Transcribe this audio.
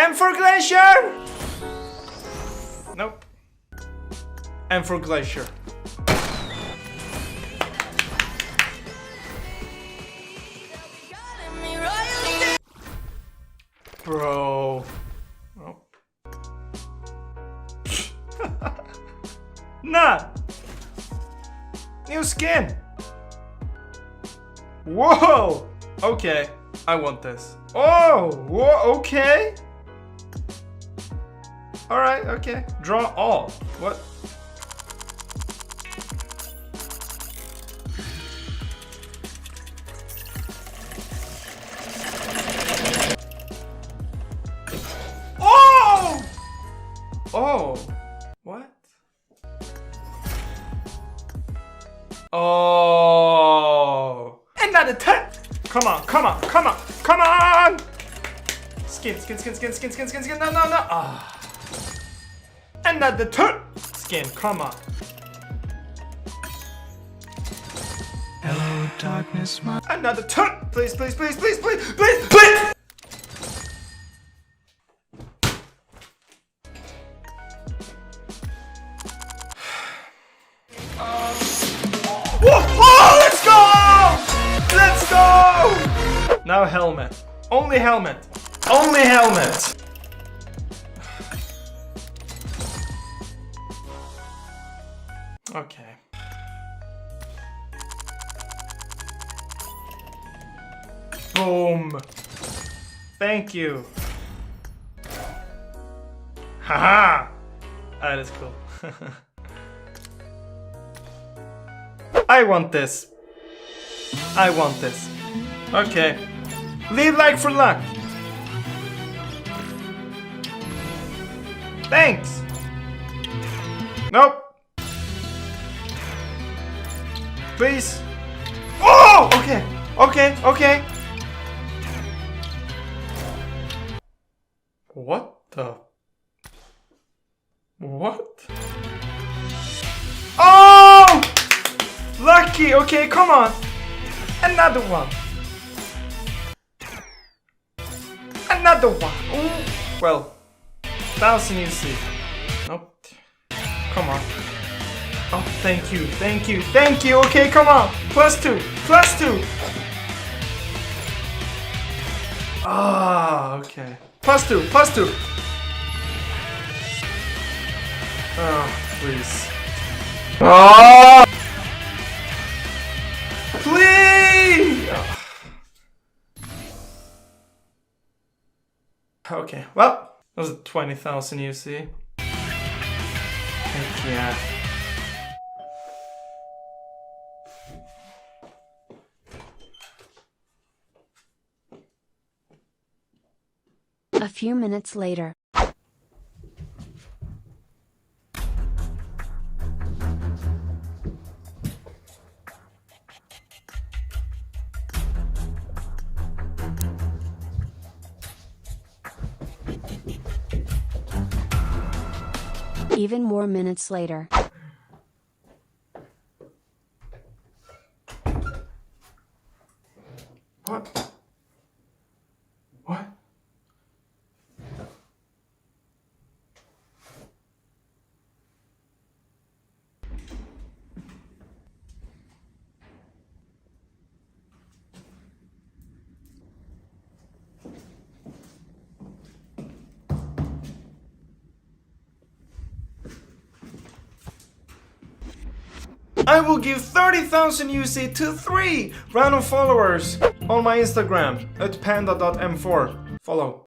M for Glacier! Nope. M for Glacier. Bro. Oh. Nah. New skin. Whoa. Okay. I want this. Oh. Whoa. Okay. All right. Okay. Draw all. What? Oh! What? Oh! Another turn! Come on, come on, come on, come on! Skin. No. Ah. Another turn! Skin, come on. Hello, darkness, my... Another turn! Please. Whoa! Oh, let's go! Now helmet. Only helmet. Only helmet. Okay. Boom. Thank you. Haha. That is cool. I want this. I want this. Okay. Lead like for luck. Thanks. Nope. Please. Oh! Okay. What the? What? Oh! Lucky! Okay, come on! Another one! Another one! Ooh. Well, 1000 UC. Nope. Come on. Oh, thank you. Okay, come on! +2! Ah, okay. +2! Oh, please. Oh! Please! Okay, well, that was 20,000 UC. Heck yeah. A few minutes later. Even more minutes later. What? I will give 30,000 UC to 3 random followers on my Instagram at panda.m4. Follow.